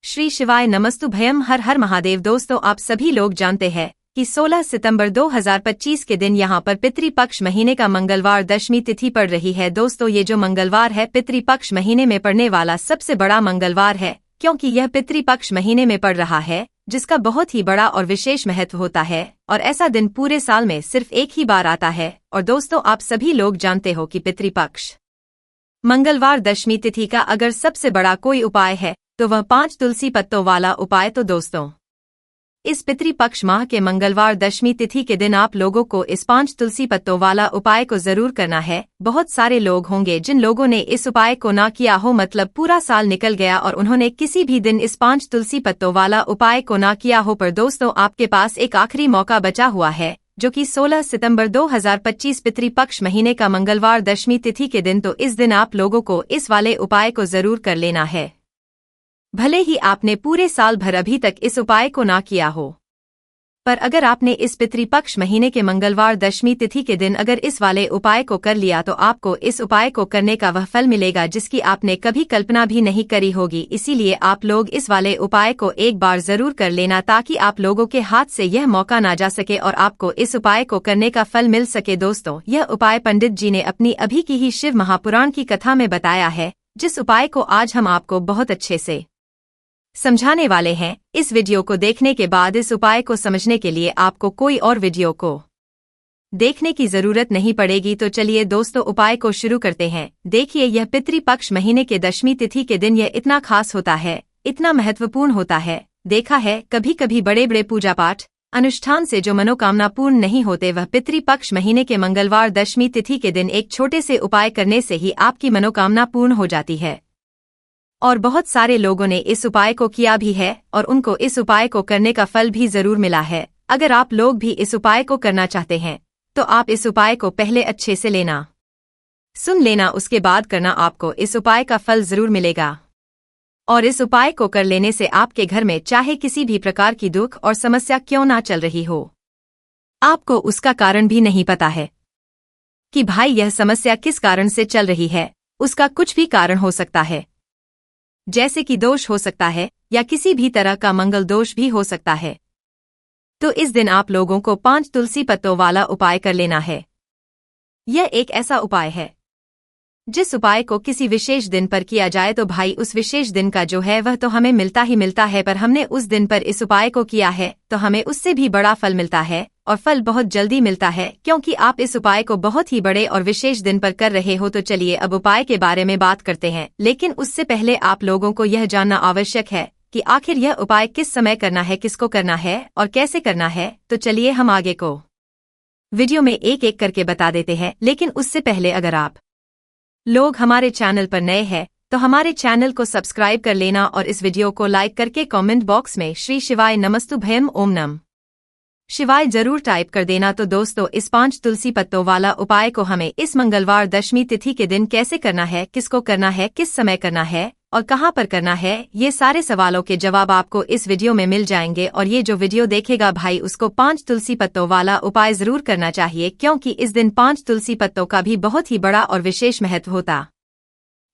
श्री शिवाय नमस्तुभयम। हर हर महादेव। दोस्तों, आप सभी लोग जानते हैं कि 16 सितंबर 2025 के दिन यहाँ पर पितृपक्ष महीने का मंगलवार दशमी तिथि पड़ रही है। दोस्तों, ये जो मंगलवार है पितृपक्ष महीने में पड़ने वाला सबसे बड़ा मंगलवार है, क्योंकि यह पितृपक्ष महीने में पड़ रहा है, जिसका बहुत ही बड़ा और विशेष महत्व होता है। और ऐसा दिन पूरे साल में सिर्फ एक ही बार आता है। और दोस्तों, आप सभी लोग जानते हो कि पितृपक्ष मंगलवार दशमी तिथि का अगर सबसे बड़ा कोई उपाय है तो वह 5 तुलसी पत्तों वाला उपाय। तो दोस्तों, इस पितृपक्ष माह के मंगलवार दशमी तिथि के दिन आप लोगों को इस 5 तुलसी पत्तों वाला उपाय को जरूर करना है। बहुत सारे लोग होंगे जिन लोगों ने इस उपाय को ना किया हो, मतलब पूरा साल निकल गया और उन्होंने किसी भी दिन इस 5 तुलसी पत्तों वाला उपाय को ना किया हो। पर दोस्तों, आपके पास एक आखिरी मौका बचा हुआ है, जो कि 16 सितंबर 2025 पितृपक्ष महीने का मंगलवार दशमी तिथि के दिन। तो इस दिन आप लोगों को इस वाले उपाय को जरूर कर लेना है, भले ही आपने पूरे साल भर अभी तक इस उपाय को ना किया हो। पर अगर आपने इस पितृपक्ष महीने के मंगलवार दशमी तिथि के दिन अगर इस वाले उपाय को कर लिया तो आपको इस उपाय को करने का वह फल मिलेगा जिसकी आपने कभी कल्पना भी नहीं करी होगी। इसीलिए आप लोग इस वाले उपाय को एक बार जरूर कर लेना, ताकि आप लोगों के हाथ से यह मौका ना जा सके और आपको इस उपाय को करने का फल मिल सके। दोस्तों, यह उपाय पंडित जी ने अपनी अभी की ही शिव महापुराण की कथा में बताया है, जिस उपाय को आज हम आपको बहुत अच्छे से समझाने वाले हैं। इस वीडियो को देखने के बाद इस उपाय को समझने के लिए आपको कोई और वीडियो को देखने की जरूरत नहीं पड़ेगी। तो चलिए दोस्तों, उपाय को शुरू करते हैं। देखिए, यह पितृपक्ष महीने के दशमी तिथि के दिन यह इतना खास होता है, इतना महत्वपूर्ण होता है। देखा है, कभी कभी बड़े बड़े पूजा पाठ अनुष्ठान से जो मनोकामना पूर्ण नहीं होते, वह पितृपक्ष महीने के मंगलवार दशमी तिथि के दिन एक छोटे से उपाय करने से ही आपकी मनोकामना पूर्ण हो जाती है। और बहुत सारे लोगों ने इस उपाय को किया भी है और उनको इस उपाय को करने का फल भी जरूर मिला है। अगर आप लोग भी इस उपाय को करना चाहते हैं तो आप इस उपाय को पहले अच्छे से सुन लेना, उसके बाद करना, आपको इस उपाय का फल जरूर मिलेगा। और इस उपाय को कर लेने से आपके घर में चाहे किसी भी प्रकार की दुख और समस्या क्यों ना चल रही हो, आपको उसका कारण भी नहीं पता है कि भाई यह समस्या किस कारण से चल रही है। उसका कुछ भी कारण हो सकता है, जैसे कि दोष हो सकता है या किसी भी तरह का मंगल दोष भी हो सकता है। तो इस दिन आप लोगों को 5 तुलसी पत्तों वाला उपाय कर लेना है। यह एक ऐसा उपाय है जिस उपाय को किसी विशेष दिन पर किया जाए तो भाई उस विशेष दिन का जो है वह तो हमें मिलता ही मिलता है, पर हमने उस दिन पर इस उपाय को किया है तो हमें उससे भी बड़ा फल मिलता है। और फल बहुत जल्दी मिलता है, क्योंकि आप इस उपाय को बहुत ही बड़े और विशेष दिन पर कर रहे हो। तो चलिए अब उपाय के बारे में बात करते हैं, लेकिन उससे पहले आप लोगों को यह जानना आवश्यक है कि आखिर यह उपाय किस समय करना है, किसको करना है और कैसे करना है। तो चलिए हम आगे को वीडियो में एक एक करके बता देते हैं। लेकिन उससे पहले अगर आप लोग हमारे चैनल पर नए हैं तो हमारे चैनल को सब्सक्राइब कर लेना और इस वीडियो को लाइक करके कमेंट बॉक्स में श्री शिवाय नमस्तुभयम ओम नमः शिवाय जरूर टाइप कर देना। तो दोस्तों, इस 5 तुलसी पत्तों वाला उपाय को हमें इस मंगलवार दशमी तिथि के दिन कैसे करना है, किसको करना है, किस समय करना है और कहाँ पर करना है, ये सारे सवालों के जवाब आपको इस वीडियो में मिल जाएंगे। और ये जो वीडियो देखेगा भाई उसको 5 तुलसी पत्तों वाला उपाय जरूर करना चाहिए, क्योंकि इस दिन 5 तुलसी पत्तों का भी बहुत ही बड़ा और विशेष महत्व होता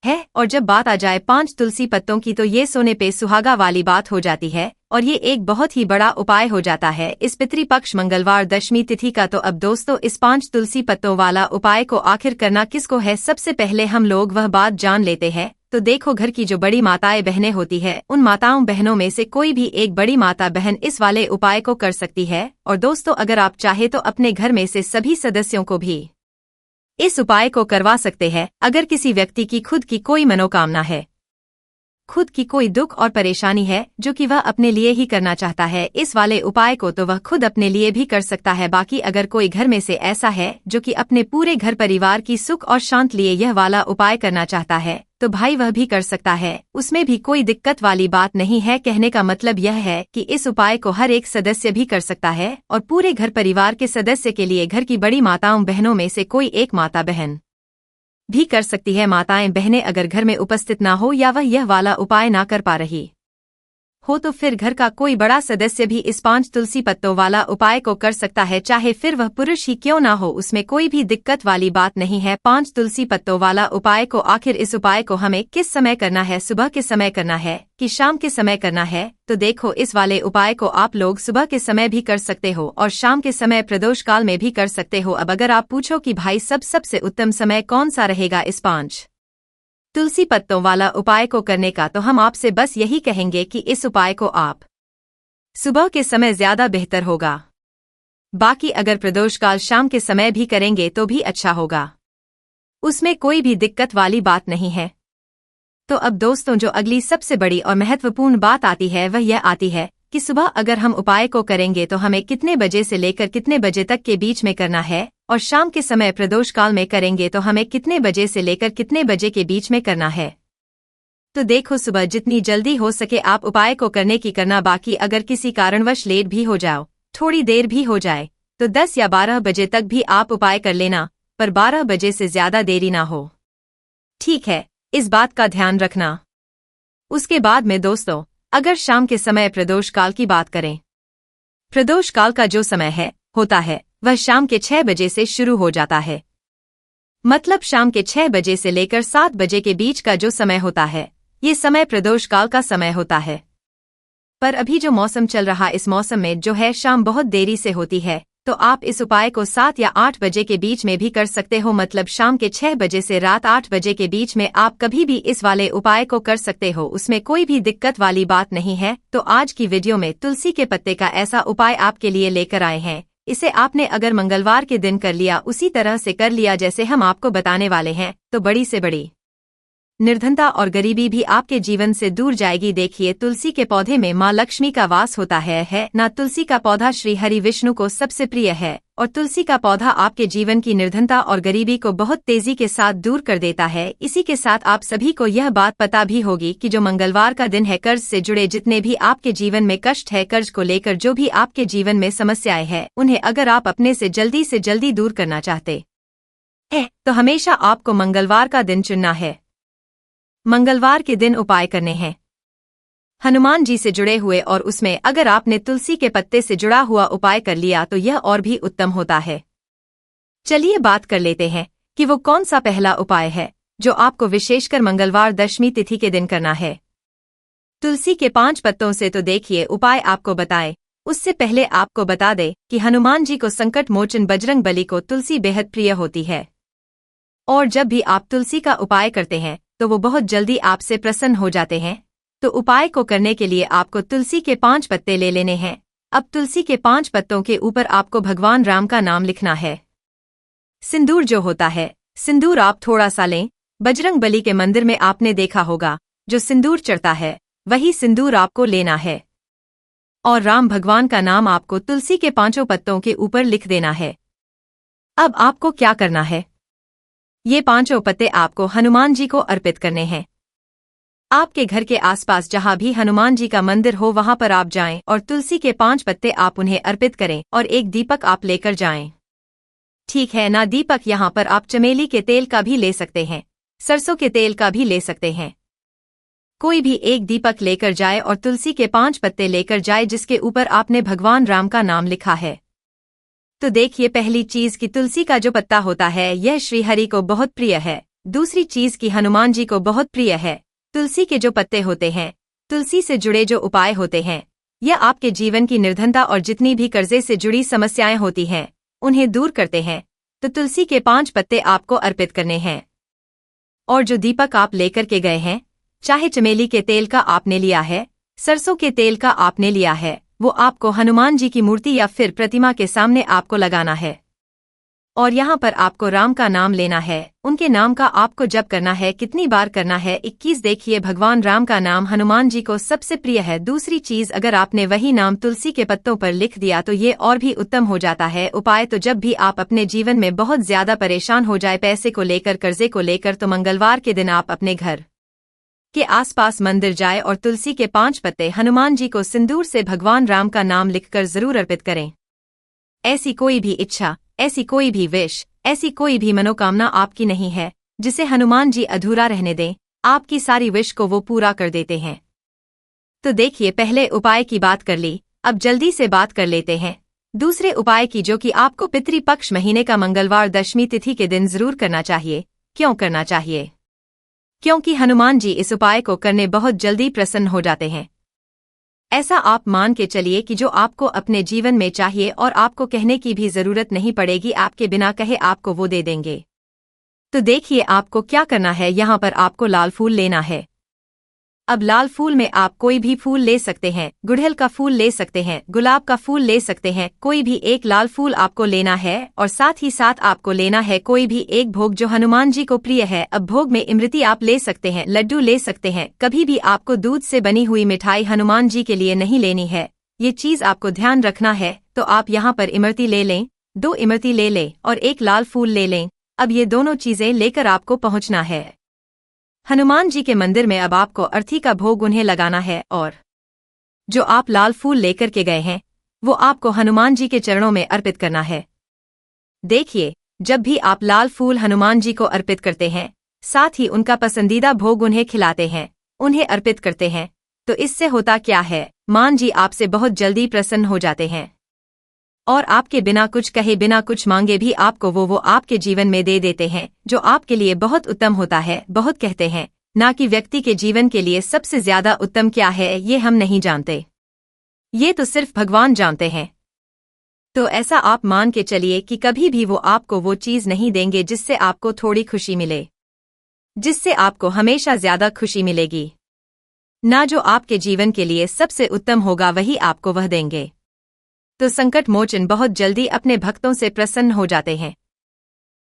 है। और जब बात आ जाए 5 तुलसी पत्तों की तो ये सोने पे सुहागा वाली बात हो जाती है और ये एक बहुत ही बड़ा उपाय हो जाता है इस पितृपक्ष मंगलवार दशमी तिथि का। तो अब दोस्तों, इस 5 तुलसी पत्तों वाला उपाय को आखिर करना किसको है, सबसे पहले हम लोग वह बात जान लेते हैं। तो देखो, घर की जो बड़ी माताएं बहनें होती है, उन माताओं बहनों में से कोई भी एक बड़ी माता बहन इस वाले उपाय को कर सकती है। और दोस्तों, अगर आप चाहे तो अपने घर में से सभी सदस्यों को भी इस उपाय को करवा सकते हैं। अगर किसी व्यक्ति की खुद की कोई मनोकामना है, खुद की कोई दुख और परेशानी है जो कि वह अपने लिए ही करना चाहता है इस वाले उपाय को, तो वह खुद अपने लिए भी कर सकता है। बाकी अगर कोई घर में से ऐसा है जो कि अपने पूरे घर परिवार की सुख और शांति लिए यह वाला उपाय करना चाहता है, तो भाई वह भी कर सकता है, उसमें भी कोई दिक्कत वाली बात नहीं है। कहने का मतलब यह है कि इस उपाय को हर एक सदस्य भी कर सकता है और पूरे घर परिवार के सदस्य के लिए घर की बड़ी माताओं बहनों में से कोई एक माता बहन भी कर सकती है। माताएं बहनें अगर घर में उपस्थित ना हो या वह यह वाला उपाय ना कर पा रही हो तो फिर घर का कोई बड़ा सदस्य भी इस 5 तुलसी पत्तों वाला उपाय को कर सकता है, चाहे फिर वह पुरुष ही क्यों ना हो, उसमें कोई भी दिक्कत वाली बात नहीं है। 5 तुलसी पत्तों वाला उपाय को आखिर इस उपाय को हमें किस समय करना है, सुबह के समय करना है कि शाम के समय करना है? तो देखो, इस वाले उपाय को आप लोग सुबह के समय भी कर सकते हो और शाम के समय प्रदोष काल में भी कर सकते हो। अब अगर आप पूछो कि भाई सबसे उत्तम समय कौन सा रहेगा इस 5 तुलसी पत्तों वाला उपाय को करने का, तो हम आपसे बस यही कहेंगे कि इस उपाय को आप सुबह के समय ज्यादा बेहतर होगा। बाकी अगर प्रदोष काल शाम के समय भी करेंगे तो भी अच्छा होगा, उसमें कोई भी दिक्कत वाली बात नहीं है। तो अब दोस्तों, जो अगली सबसे बड़ी और महत्वपूर्ण बात आती है वह यह आती है कि सुबह अगर हम उपाय को करेंगे तो हमें कितने बजे से लेकर कितने बजे तक के बीच में करना है, और शाम के समय प्रदोष काल में करेंगे तो हमें कितने बजे से लेकर कितने बजे के बीच में करना है। तो देखो, सुबह जितनी जल्दी हो सके आप उपाय को करने की करना, बाकी अगर किसी कारणवश लेट भी हो जाओ, थोड़ी देर भी हो जाए, तो 10 या 12 बजे तक भी आप उपाय कर लेना, पर 12 बजे से ज्यादा देरी ना हो। ठीक है, इस बात का ध्यान रखना। उसके बाद में दोस्तों, अगर शाम के समय प्रदोष काल की बात करें, प्रदोष काल का जो समय होता है वह शाम के 6 बजे से शुरू हो जाता है। मतलब शाम के 6 बजे से लेकर 7 बजे के बीच का जो समय होता है, ये समय प्रदोष काल का समय होता है। पर अभी जो मौसम चल रहा, इस मौसम में जो है शाम बहुत देरी से होती है, तो आप इस उपाय को 7 या 8 बजे के बीच में भी कर सकते हो। मतलब शाम के 6 बजे से रात 8 बजे के बीच में आप कभी भी इस वाले उपाय को कर सकते हो, उसमें कोई भी दिक्कत वाली बात नहीं है। तो आज की वीडियो में तुलसी के पत्ते का ऐसा उपाय आपके लिए लेकर आए हैं। इसे आपने अगर मंगलवार के दिन कर लिया, उसी तरह से कर लिया जैसे हम आपको बताने वाले हैं, तो बड़ी से बड़ी निर्धनता और गरीबी भी आपके जीवन से दूर जाएगी। देखिए, तुलसी के पौधे में माँ लक्ष्मी का वास होता है ना। तुलसी का पौधा श्री हरि विष्णु को सबसे प्रिय है और तुलसी का पौधा आपके जीवन की निर्धनता और गरीबी को बहुत तेजी के साथ दूर कर देता है। इसी के साथ आप सभी को यह बात पता भी होगी कि जो मंगलवार का दिन है, कर्ज से जुड़े जितने भी आपके जीवन में कष्ट है, कर्ज को लेकर जो भी आपके जीवन में समस्याएं हैं, उन्हें अगर आप अपने से जल्दी दूर करना चाहते हैं तो हमेशा आपको मंगलवार का दिन चुनना है। मंगलवार के दिन उपाय करने हैं हनुमान जी से जुड़े हुए, और उसमें अगर आपने तुलसी के पत्ते से जुड़ा हुआ उपाय कर लिया तो यह और भी उत्तम होता है। चलिए बात कर लेते हैं कि वो कौन सा पहला उपाय है जो आपको विशेषकर मंगलवार दशमी तिथि के दिन करना है। तुलसी के 5 पत्तों से तो देखिए उपाय आपको बताए, उससे पहले आपको बता दे कि हनुमान जी को संकट मोचन बजरंग बली को तुलसी बेहद प्रिय होती है, और जब भी आप तुलसी का उपाय करते हैं तो वो बहुत जल्दी आपसे प्रसन्न हो जाते हैं। तो उपाय को करने के लिए आपको तुलसी के 5 पत्ते ले लेने हैं। अब तुलसी के 5 पत्तों के ऊपर आपको भगवान राम का नाम लिखना है। सिंदूर जो होता है, सिंदूर आप थोड़ा सा लें। बजरंग बली के मंदिर में आपने देखा होगा जो सिंदूर चढ़ता है, वही सिंदूर आपको लेना है, और राम भगवान का नाम आपको तुलसी के 5 पत्तों के ऊपर लिख देना है। अब आपको क्या करना है, ये 5 पत्ते आपको हनुमान जी को अर्पित करने हैं। आपके घर के आसपास जहां भी हनुमान जी का मंदिर हो वहां पर आप जाएं और तुलसी के 5 पत्ते आप उन्हें अर्पित करें, और एक दीपक आप लेकर जाएं। ठीक है ना, दीपक यहाँ पर आप चमेली के तेल का भी ले सकते हैं, सरसों के तेल का भी ले सकते हैं। कोई भी एक दीपक लेकर जाए और तुलसी के 5 पत्ते लेकर जाए जिसके ऊपर आपने भगवान राम का नाम लिखा है। तो देखिए, पहली चीज की तुलसी का जो पत्ता होता है यह श्री हरि को बहुत प्रिय है। दूसरी चीज की हनुमान जी को बहुत प्रिय है। तुलसी के जो पत्ते होते हैं, तुलसी से जुड़े जो उपाय होते हैं, यह आपके जीवन की निर्धनता और जितनी भी कर्जे से जुड़ी समस्याएं होती हैं उन्हें दूर करते हैं। तो तुलसी के 5 पत्ते आपको अर्पित करने हैं, और जो दीपक आप लेकर के गए हैं, चाहे चमेली के तेल का आपने लिया है, सरसों के तेल का आपने लिया है, वो आपको हनुमान जी की मूर्ति या फिर प्रतिमा के सामने आपको लगाना है, और यहाँ पर आपको राम का नाम लेना है। उनके नाम का आपको जप करना है। कितनी बार करना है? 21। देखिए, भगवान राम का नाम हनुमान जी को सबसे प्रिय है। दूसरी चीज, अगर आपने वही नाम तुलसी के पत्तों पर लिख दिया तो ये और भी उत्तम हो जाता है। उपाय तो जब भी आप अपने जीवन में बहुत ज्यादा परेशान हो जाए, पैसे को लेकर, कर्जे को लेकर, तो मंगलवार के दिन आप अपने घर के आसपास मंदिर जाए और तुलसी के 5 पत्ते हनुमान जी को सिंदूर से भगवान राम का नाम लिखकर जरूर अर्पित करें। ऐसी कोई भी इच्छा, ऐसी कोई भी विश, ऐसी कोई भी मनोकामना आपकी नहीं है जिसे हनुमान जी अधूरा रहने दें। आपकी सारी विश को वो पूरा कर देते हैं। तो देखिए, पहले उपाय की बात कर ली, अब जल्दी से बात कर लेते हैं दूसरे उपाय की, जो कि आपको पितृपक्ष महीने का मंगलवार दशमी तिथि के दिन जरूर करना चाहिए। क्यों करना चाहिए? क्योंकि हनुमान जी इस उपाय को करने बहुत जल्दी प्रसन्न हो जाते हैं। ऐसा आप मान के चलिए कि जो आपको अपने जीवन में चाहिए और आपको कहने की भी जरूरत नहीं पड़ेगी, आपके बिना कहे आपको वो दे देंगे। तो देखिए आपको क्या करना है। यहाँ पर आपको लाल फूल लेना है। अब लाल फूल में आप कोई भी फूल ले सकते हैं, गुड़हल का फूल ले सकते हैं, गुलाब का फूल ले सकते हैं, कोई भी एक लाल फूल आपको लेना है। और साथ ही साथ आपको लेना है कोई भी एक भोग जो हनुमान जी को प्रिय है। अब भोग में इमरती आप ले सकते हैं, लड्डू ले सकते हैं, कभी भी आपको दूध से बनी हुई मिठाई हनुमान जी के लिए नहीं लेनी है। ये चीज आपको ध्यान रखना है। तो आप यहाँ पर इमरती ले लें, 2 इमरती ले लें और एक लाल फूल ले लें। अब ये दोनों चीजें लेकर आपको पहुंचना है हनुमान जी के मंदिर में। अब आपको अर्थी का भोग उन्हें लगाना है और जो आप लाल फूल लेकर के गए हैं वो आपको हनुमान जी के चरणों में अर्पित करना है। देखिए, जब भी आप लाल फूल हनुमान जी को अर्पित करते हैं, साथ ही उनका पसंदीदा भोग उन्हें खिलाते हैं, उन्हें अर्पित करते हैं, तो इससे होता क्या है, मान जी आपसे बहुत जल्दी प्रसन्न हो जाते हैं और आपके बिना कुछ कहे, बिना कुछ मांगे भी आपको वो आपके जीवन में दे देते हैं, जो आपके लिए बहुत उत्तम होता है। बहुत कहते हैं ना कि व्यक्ति के जीवन के लिए सबसे ज्यादा उत्तम क्या है, ये हम नहीं जानते, ये तो सिर्फ भगवान जानते हैं। तो ऐसा आप मान के चलिए कि कभी भी वो आपको वो चीज नहीं देंगे जिससे आपको थोड़ी खुशी मिले, जिससे आपको हमेशा ज्यादा खुशी मिलेगी ना। जो आपके जीवन के लिए सबसे उत्तम होगा वही आपको वह देंगे। तो संकट मोचन बहुत जल्दी अपने भक्तों से प्रसन्न हो जाते हैं।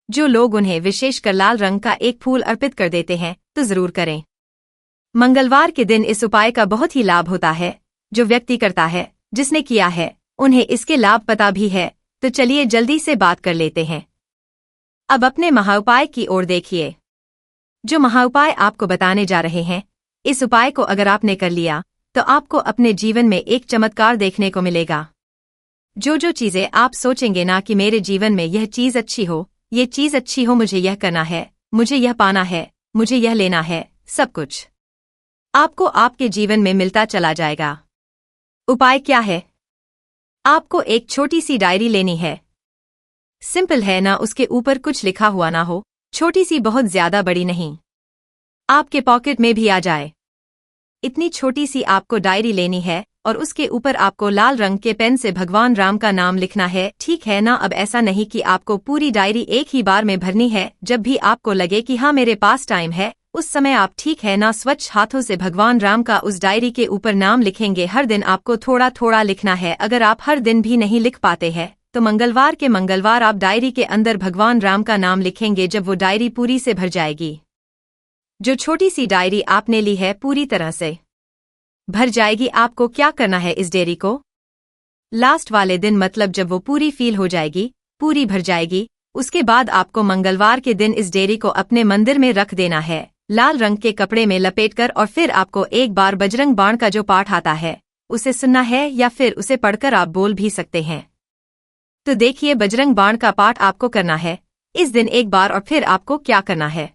जो लोग उन्हें विशेषकर लाल रंग का एक फूल अर्पित कर देते हैं तो जरूर करें। मंगलवार के दिन इस उपाय का बहुत ही लाभ होता है। जो व्यक्ति करता है, जिसने किया है, उन्हें इसके लाभ पता भी है। तो चलिए जल्दी से बात कर लेते हैं। अब अपने महाउपाय की ओर देखिए। जो महाउपाय आपको बताने जा रहे हैं, इस उपाय को अगर आपने कर लिया तो आपको अपने जीवन में एक चमत्कार देखने को मिलेगा। जो चीजें आप सोचेंगे ना कि मेरे जीवन में यह चीज अच्छी हो, ये चीज अच्छी हो, मुझे यह करना है, मुझे यह पाना है, मुझे यह लेना है, सब कुछ आपको आपके जीवन में मिलता चला जाएगा। उपाय क्या है? आपको एक छोटी सी डायरी लेनी है। सिंपल है ना, उसके ऊपर कुछ लिखा हुआ ना हो, छोटी सी, बहुत ज्यादा बड़ी नहीं, आपके पॉकेट में भी आ जाए, इतनी छोटी सी आपको डायरी लेनी है और उसके ऊपर आपको लाल रंग के पेन से भगवान राम का नाम लिखना है। ठीक है ना? अब ऐसा नहीं कि आपको पूरी डायरी एक ही बार में भरनी है। जब भी आपको लगे कि हाँ मेरे पास टाइम है, उस समय आप, ठीक है ना, स्वच्छ हाथों से भगवान राम का उस डायरी के ऊपर नाम लिखेंगे। हर दिन आपको थोड़ा थोड़ा लिखना है। अगर आप हर दिन भी नहीं लिख पाते हैं तो मंगलवार के मंगलवार आप डायरी के अंदर भगवान राम का नाम लिखेंगे। जब वो डायरी पूरी से भर जाएगी, जो छोटी सी डायरी आपने ली है पूरी तरह से भर जाएगी, आपको क्या करना है, इस डायरी को लास्ट वाले दिन, मतलब जब वो पूरी फील हो जाएगी, पूरी भर जाएगी, उसके बाद आपको मंगलवार के दिन इस डायरी को अपने मंदिर में रख देना है, लाल रंग के कपड़े में लपेटकर। और फिर आपको एक बार बजरंग बाण का जो पाठ आता है उसे सुनना है, या फिर उसे पढ़कर आप बोल भी सकते हैं। तो देखिए, बजरंग बाण का पाठ आपको करना है इस दिन एक बार। और फिर आपको क्या करना है,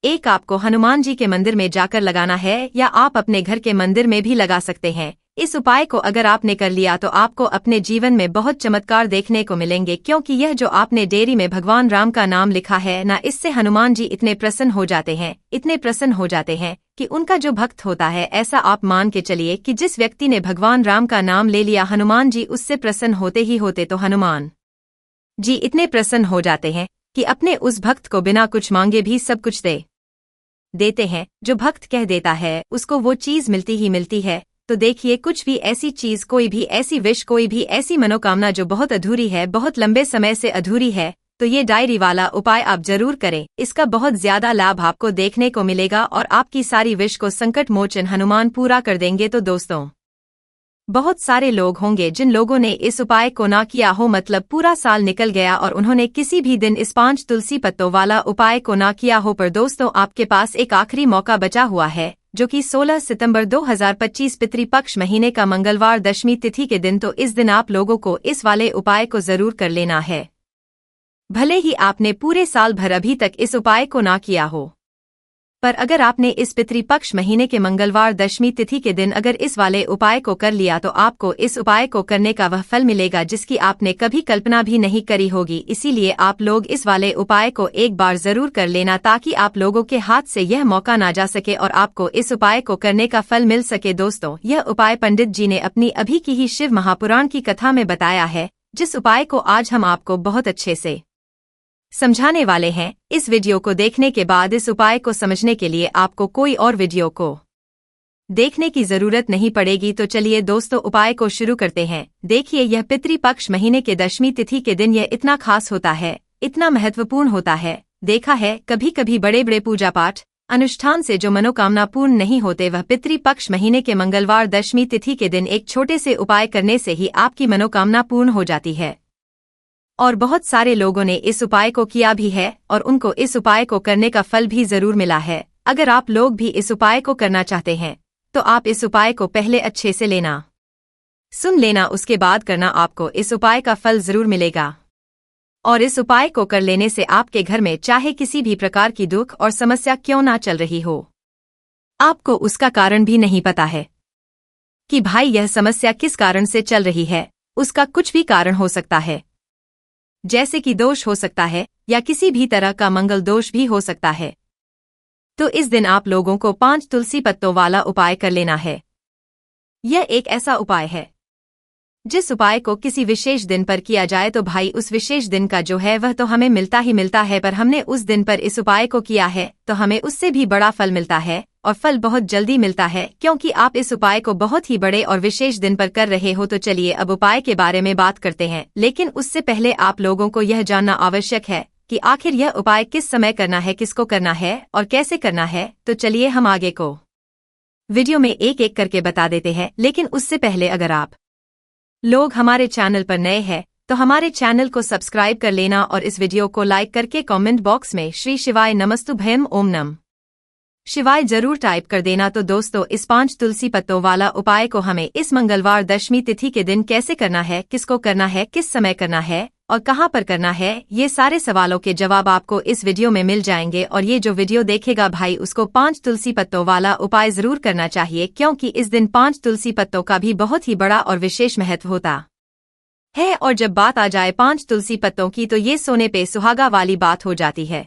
एक आपको हनुमान जी के मंदिर में जाकर लगाना है, या आप अपने घर के मंदिर में भी लगा सकते हैं। इस उपाय को अगर आपने कर लिया तो आपको अपने जीवन में बहुत चमत्कार देखने को मिलेंगे, क्योंकि यह जो आपने डायरी में भगवान राम का नाम लिखा है ना, इससे हनुमान जी इतने प्रसन्न हो जाते हैं, इतने प्रसन्न हो जाते हैं कि उनका जो भक्त होता है, ऐसा आप मान के चलिए कि जिस व्यक्ति ने भगवान राम का नाम ले लिया, हनुमान जी उससे प्रसन्न होते ही होते। तो हनुमान जी इतने प्रसन्न हो जाते हैं कि अपने उस भक्त को बिना कुछ मांगे भी सब कुछ देते हैं। जो भक्त कह देता है उसको वो चीज मिलती ही मिलती है। तो देखिए, कुछ भी ऐसी चीज, कोई भी ऐसी विश, कोई भी ऐसी मनोकामना जो बहुत अधूरी है, बहुत लंबे समय से अधूरी है, तो ये डायरी वाला उपाय आप जरूर करें। इसका बहुत ज्यादा लाभ आपको देखने को मिलेगा और आपकी सारी विश को संकट मोचन हनुमान पूरा कर देंगे। तो दोस्तों, बहुत सारे लोग होंगे जिन लोगों ने इस उपाय को ना किया हो, मतलब पूरा साल निकल गया और उन्होंने किसी भी दिन इस 5 तुलसी पत्तों वाला उपाय को ना किया हो। पर दोस्तों, आपके पास एक आखिरी मौका बचा हुआ है, जो कि 16 सितंबर 2025 पितृपक्ष महीने का मंगलवार दशमी तिथि के दिन। तो इस दिन आप लोगों को इस वाले उपाय को जरूर कर लेना है, भले ही आपने पूरे साल भर अभी तक इस उपाय को ना किया हो। पर अगर आपने इस पितृपक्ष महीने के मंगलवार दशमी तिथि के दिन अगर इस वाले उपाय को कर लिया तो आपको इस उपाय को करने का वह फल मिलेगा जिसकी आपने कभी कल्पना भी नहीं करी होगी। इसीलिए आप लोग इस वाले उपाय को एक बार जरूर कर लेना ताकि आप लोगों के हाथ से यह मौका ना जा सके और आपको इस उपाय को करने का फल मिल सके। दोस्तों, यह उपाय पंडित जी ने अपनी अभी की ही शिव महापुराण की कथा में बताया है, जिस उपाय को आज हम आपको बहुत अच्छे से समझाने वाले हैं। इस वीडियो को देखने के बाद इस उपाय को समझने के लिए आपको कोई और वीडियो को देखने की जरूरत नहीं पड़ेगी। तो चलिए दोस्तों, उपाय को शुरू करते हैं। देखिए, यह पितृपक्ष महीने के दशमी तिथि के दिन यह इतना खास होता है, इतना महत्वपूर्ण होता है। देखा है, कभी कभी बड़े बड़े पूजा पाठ अनुष्ठान से जो मनोकामना पूर्ण नहीं होते, वह पितृपक्ष महीने के मंगलवार दशमी तिथि के दिन एक छोटे से उपाय करने से ही आपकी मनोकामना पूर्ण हो जाती है। और बहुत सारे लोगों ने इस उपाय को किया भी है और उनको इस उपाय को करने का फल भी जरूर मिला है। अगर आप लोग भी इस उपाय को करना चाहते हैं तो आप इस उपाय को पहले अच्छे से सुन लेना, उसके बाद करना, आपको इस उपाय का फल जरूर मिलेगा। और इस उपाय को कर लेने से आपके घर में चाहे किसी भी प्रकार की दुख और समस्या क्यों ना चल रही हो, आपको उसका कारण भी नहीं पता है कि भाई यह समस्या किस कारण से चल रही है। उसका कुछ भी कारण हो सकता है, जैसे कि दोष हो सकता है या किसी भी तरह का मंगल दोष भी हो सकता है। तो इस दिन आप लोगों को 5 तुलसी पत्तों वाला उपाय कर लेना है। यह एक ऐसा उपाय है जिस उपाय को किसी विशेष दिन पर किया जाए तो भाई उस विशेष दिन का जो है वह तो हमें मिलता ही मिलता है, पर हमने उस दिन पर इस उपाय को किया है तो हमें उससे भी बड़ा फल मिलता है और फल बहुत जल्दी मिलता है, क्योंकि आप इस उपाय को बहुत ही बड़े और विशेष दिन पर कर रहे हो। तो चलिए अब उपाय के बारे में बात करते हैं, लेकिन उससे पहले आप लोगों को यह जानना आवश्यक है कि आखिर यह उपाय किस समय करना है, किसको करना है और कैसे करना है। तो चलिए हम आगे को वीडियो में एक एक करके बता देते हैं, लेकिन उससे पहले अगर आप लोग हमारे चैनल पर नए हैं तो हमारे चैनल को सब्सक्राइब कर लेना और इस वीडियो को लाइक करके कमेंट बॉक्स में श्री शिवाय नमस्तुभ्यम ओम नमः शिवाय जरूर टाइप कर देना। तो दोस्तों, इस 5 तुलसी पत्तों वाला उपाय को हमें इस मंगलवार दशमी तिथि के दिन कैसे करना है, किसको करना है, किस समय करना है और कहां पर करना है, ये सारे सवालों के जवाब आपको इस वीडियो में मिल जाएंगे। और ये जो वीडियो देखेगा भाई उसको 5 तुलसी पत्तों वाला उपाय जरूर करना चाहिए, क्योंकि इस दिन 5 तुलसी पत्तों का भी बहुत ही बड़ा और विशेष महत्व होता है। और जब बात आ जाए 5 तुलसी पत्तों की तो ये सोने पे सुहागा वाली बात हो जाती है।